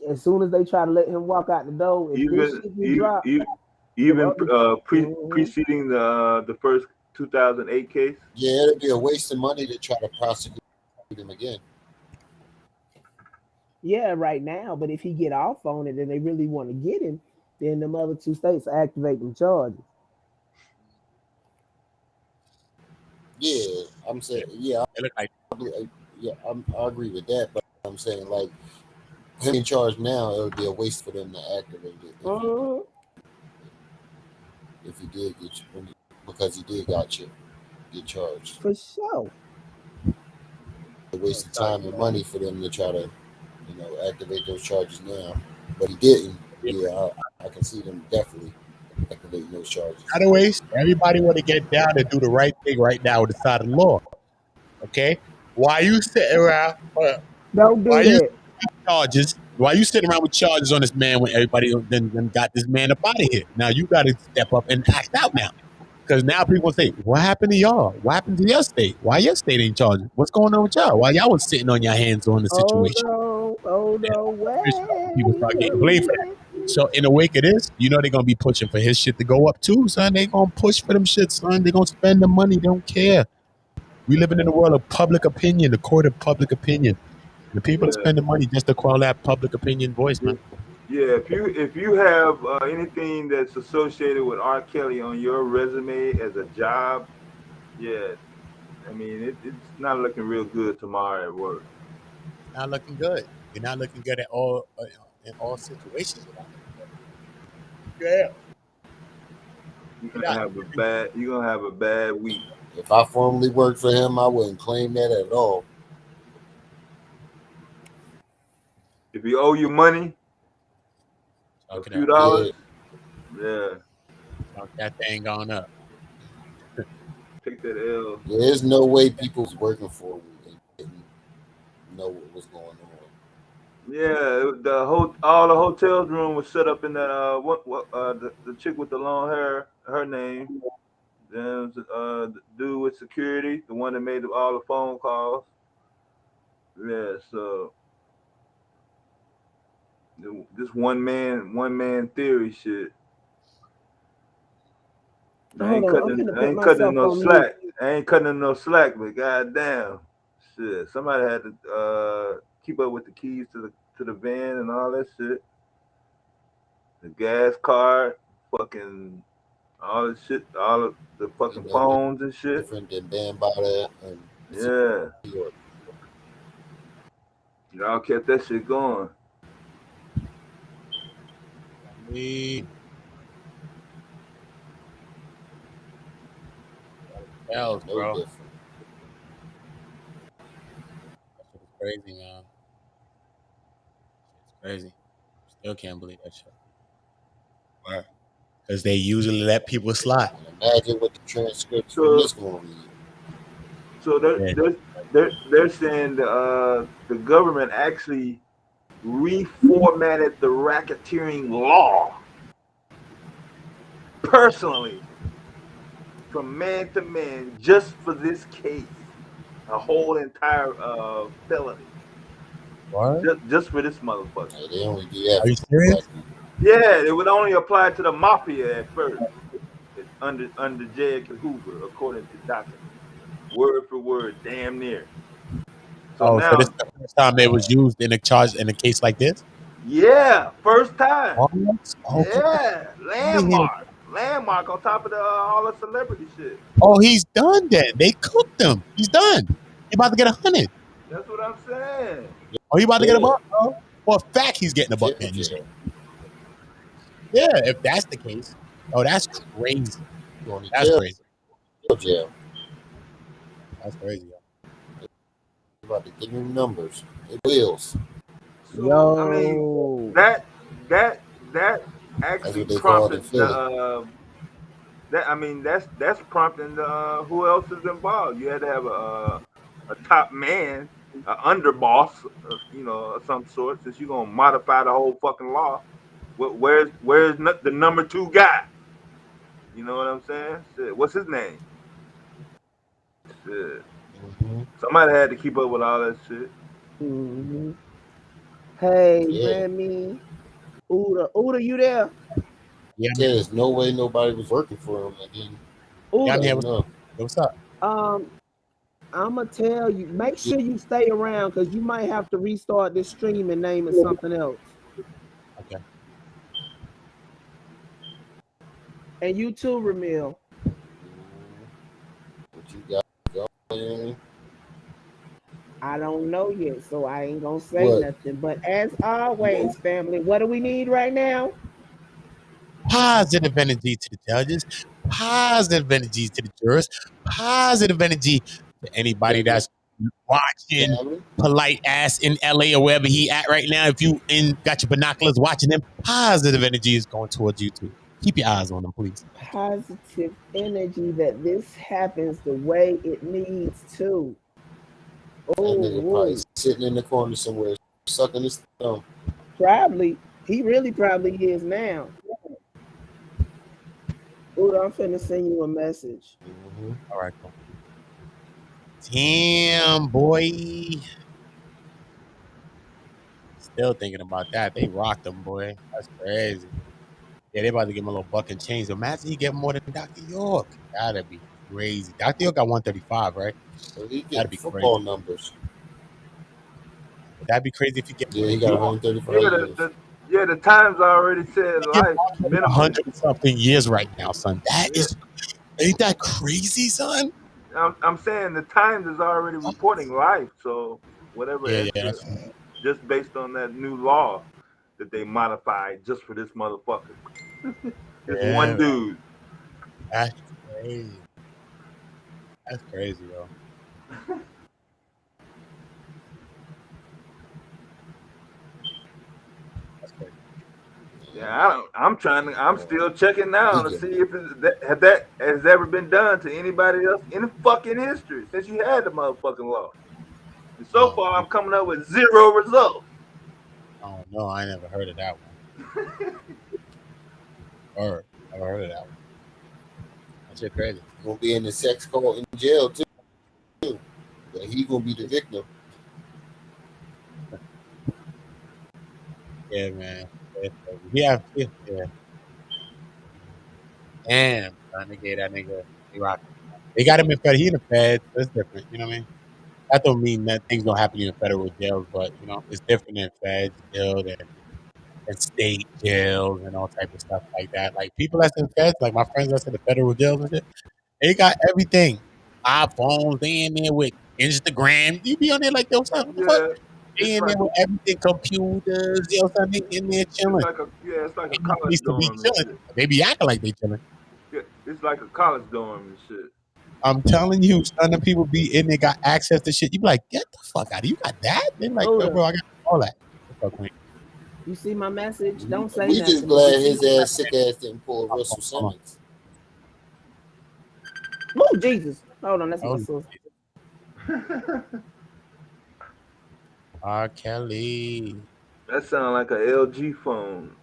As soon as they try to let him walk out the door, if this shit get dropped, even Mhm. preceding the first 2008 case. Yeah, it'd be a waste of money to try to prosecute him again. Yeah, right now. But if he get off on it and they really want to get him, then them other two states activate them charges. Yeah, I'm saying, yeah, It look like I agree with that, but I'm saying like him in charge now, it would be a waste for them to activate it if he did get you, because he did get charged. For sure. A waste of time and money for them to try to, activate those charges now, but he didn't. Yeah, I can see them definitely activating those charges. Anyways, everybody want to get down and do the right thing right now with the side of the law. Okay? Why you sitting around? Don't do Why you that. charges? Why you sitting around with charges on this man when everybody then got this man up out of here? Now you got to step up and act out now. Because now people say, what happened to y'all? What happened to your state? Why your state ain't charging? What's going on with y'all? Why y'all was sitting on your hands on the situation? Hold on, People start getting blamed for that. So in the wake of this, you know they're gonna be pushing for his shit to go up too, son. They gonna push for them shit, son. They gonna spend the money. They don't care. We living in the world of public opinion, the court of public opinion. The people that Yeah. spend the money just to call that public opinion voice, man. Yeah, if you have anything that's associated with R. Kelly on your resume as a job, yeah, I mean it's not looking real good tomorrow at work. It's not looking good. You're not looking good at all in all situations. You're not looking good. Yeah. You're gonna have a bad week. If I formerly worked for him, I wouldn't claim that at all. If he owe you money, a few dollars, yeah, Fuck that thing on up. take that L. There's no way people was working for him and didn't know what was going on. Yeah, all the hotels room was set up in that the chick with the long hair, her name. Then the dude with security, the one that made all the phone calls. Yeah, so this one man theory shit. I ain't cutting no slack. I ain't cutting no slack, but goddamn, shit. Somebody had to keep up with the keys to the van and all that shit. The gas card, fucking all the shit, all of the fucking phones and shit. Different than Bambada and yeah. Y'all kept that shit going. Bells, bro. That shit is crazy, man. It's crazy. Still can't believe that shit. Right. Because they usually let people slide. Imagine what the transcripts from this going to be. So they're saying the government actually reformatted the racketeering law personally from man to man just for this case, a whole entire felony. What? Just for this motherfucker. Hey, they only do that. Are you serious? Yeah, it would only apply to the mafia at first, under J. Edgar Hoover, according to documents, word for word, damn near. So this is the first time it was used in a case like this? Yeah, first time. Oh, yeah, landmark on top of all the celebrity shit. Oh, he's done that. They cooked him. He's done. He about to get 100. That's what I'm saying. Oh, he about to get a buck, bro. For a fact, he's getting a buck. Man, yeah, if that's the case. Oh, that's crazy. That's crazy. Jail. That's crazy. About to give him numbers. It wills. So I mean, that actually prompted that's prompting who else is involved. You had to have a top man, an underboss, of some sort, since you're gonna modify the whole fucking law. Where's the number 2 guy? You know what I'm saying? Shit, what's his name? Shit. Somebody had to keep up with all that shit. Hey, Remy. Uda, you there? Yeah, there's no way nobody was working for him. And then, what's up? I'm gonna tell you. Make sure you stay around because you might have to restart this stream and name it something else. Okay. And you too, Ramil. What you got going? I don't know yet, so I ain't gonna say nothing. But as always, family, what do we need right now? Positive energy to the judges, positive energy to the jurors, positive energy to anybody that's watching polite ass in LA or wherever he at right now. If you got your binoculars watching him, positive energy is going towards you too. Keep your eyes on him, please. Positive energy that this happens the way it needs to. Oh, that nigga probably sitting in the corner somewhere, sucking his thumb. Probably. He really probably is now. Ooh, I'm finna send you a message. All right, cool. Damn, boy. still thinking about that. They rocked him, boy. That's crazy. Yeah, they about to give him a little buck and change. Imagine he get more than Dr. York. That'd be crazy. Dr. York got 135, right? So he That'd get be football crazy. numbers. That'd be crazy if he get Yeah, he got 135 years. The Times already said he get life minimum. 100 something years right now, son. That Yeah. is, ain't that crazy, son? I'm saying the Times is already reporting life, so whatever Yeah, extra, just based on that new law that they modified just for this motherfucker. This one yeah. dude. That's crazy. That's crazy, yo. That's crazy. Yeah, I'm still checking now to see if that has ever been done to anybody else in fucking history since you had the motherfucking law. And so far, I'm coming up with zero results. Oh no, I never heard of that one. Or never heard of that one. That shit crazy. He's gonna be in the sex cult in jail too. But he gonna be the victim. Yeah, man. Yeah. Damn, son, they gave that nigga. They rock. They got him in fed. He in the feds. That's different. You know what I mean? That don't mean that things don't happen in the federal jails, but you know, it's different in feds jail and state jails and all type of stuff like that. Like people that's in feds, like my friends that's in the federal jails and shit, they got everything. iPhones, they in there with Instagram. You be on there like, yo, son, what the fuck? Yeah, They it's in there like with everything, computers, yo, son, they in there chilling. it's like a Ain't no college place to be dorm and chilling. shit. They be acting like they chilling. Yeah, it's like a college dorm and shit. I'm telling you, son, them people be in there, got access to shit. You be like, get the fuck out of here. You got that? They like, yo, bro, I got all that. What's up, Queen? You see my message? Don't say We just nothing. glad his ass sick ass didn't pull Russell Hold on. Simmons. Oh, Jesus. Hold on, that's my Oh, sister. R. Kelly. That sounds like a LG phone.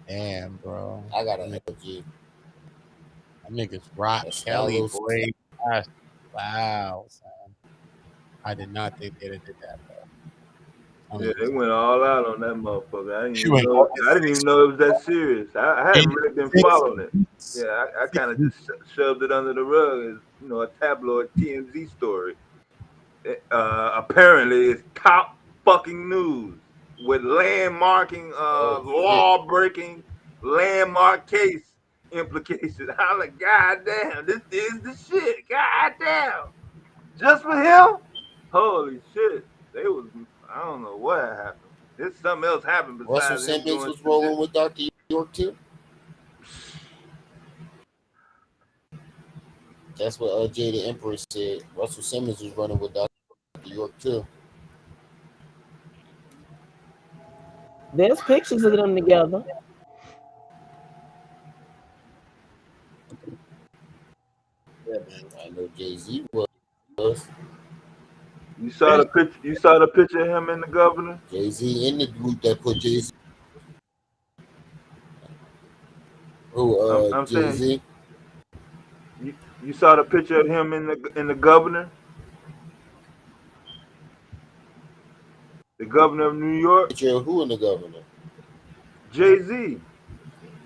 Damn, bro. I got an LG. That niggas rock That's Kelly, Stylos. boy. Gosh, wow, son. I did not think they'd have did that, bro. Yeah, they went all out on that motherfucker. I You ain't didn't even know it was that serious. I haven't really been following it. Yeah, I kind of just shoved it under the rug as a tabloid TMZ story. Apparently, it's top fucking news with landmarking, law-breaking, landmark case implications. I'm like, God damn, this is the shit. God damn, just for him? Holy shit! I don't know what happened. There's something else happened Russell besides him Simmons doing was some rolling shit. with Dr. York too. That's what Jay the Emperor said. Russell Simmons was running with Dr. York too. There's pictures of them together. Yeah, man. I know Jay-Z was. You saw the picture. You saw the picture of him and the governor. Jay-Z in the group that put Jay-Z. Who? I'm Jay-Z. saying, you saw the picture of him in the governor. The governor of New York. Picture of who in the governor? Jay-Z.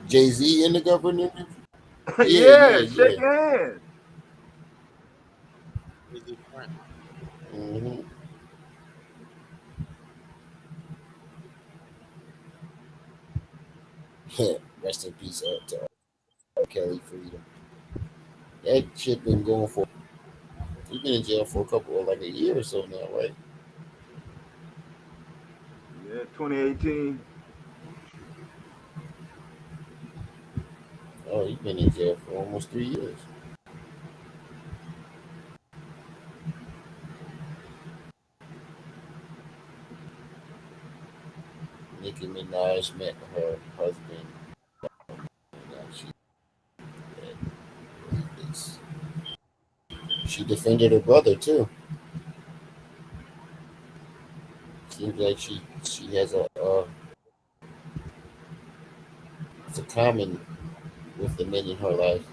Jay-Z in the governor? Yeah, shake hands. Mm-hmm. Rest in peace to R. Kelly Freedom. That shit been going for. He's been in jail for like a year or so now, right? Yeah, 2018. Oh, he's been in jail for almost 3 years. Nicki Minaj met her husband. She defended her brother too. Seems like she has it's a common with the men in her life.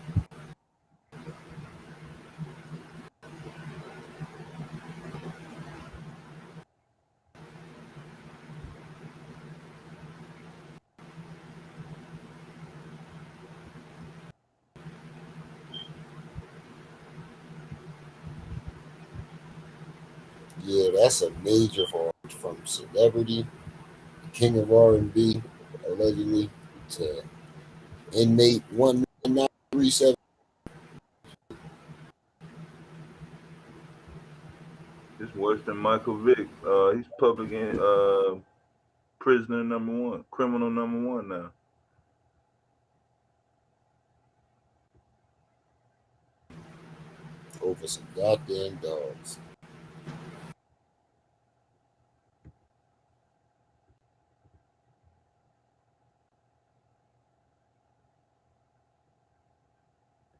that's a major fall from celebrity, king of R&B, allegedly, to inmate 19937. It's worse than Michael Vick. He's public prisoner number one, criminal number one now. Over some goddamn dogs.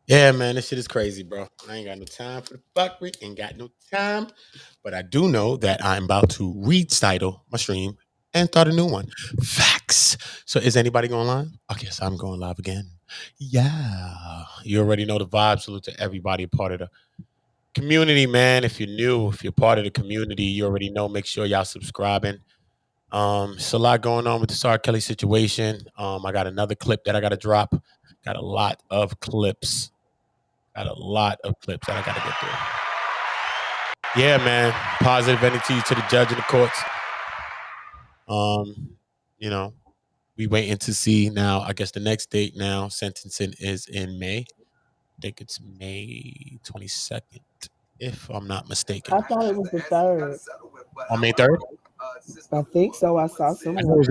Yeah, man, this shit is crazy, bro. I ain't got no time for the fuckery. Ain't got no time. But I do know that I'm about to retitle my stream and start a new one. Facts. So is anybody going live? Okay, so I'm going live again. Yeah. You already know the vibe. Salute to everybody a part of the community, man. If you're new, if you're part of the community, you already know. Make sure y'all subscribing. It's a lot going on with the R. Kelly situation. I got another clip that I gotta drop. Got a lot of clips. Got a lot of clips that I gotta get through. Yeah, man. Positive energy to the judge and the courts. You know, we waiting to see now. I guess the next date now, sentencing is in May. I think it's May 22nd, if I'm not mistaken. I thought it was the 3rd. On May 3rd? I think so. I saw I know somewhere.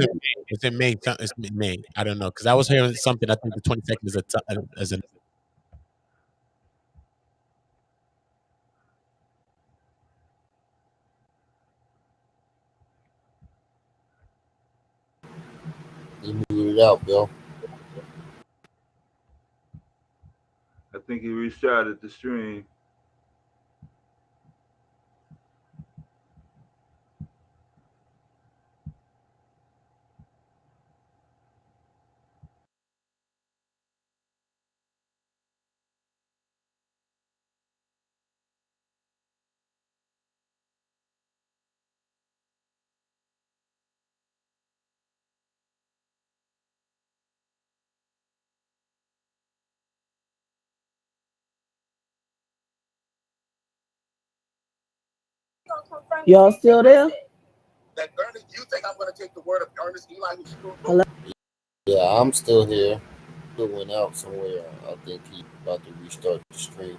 it's in May. It's in May. I don't know because I was hearing something. I think the 22nd is a He muted it out, Bill. I think he restarted the stream. Y'all still there? Hello? Yeah, I'm still here. It went out somewhere. I think he about to restart the stream.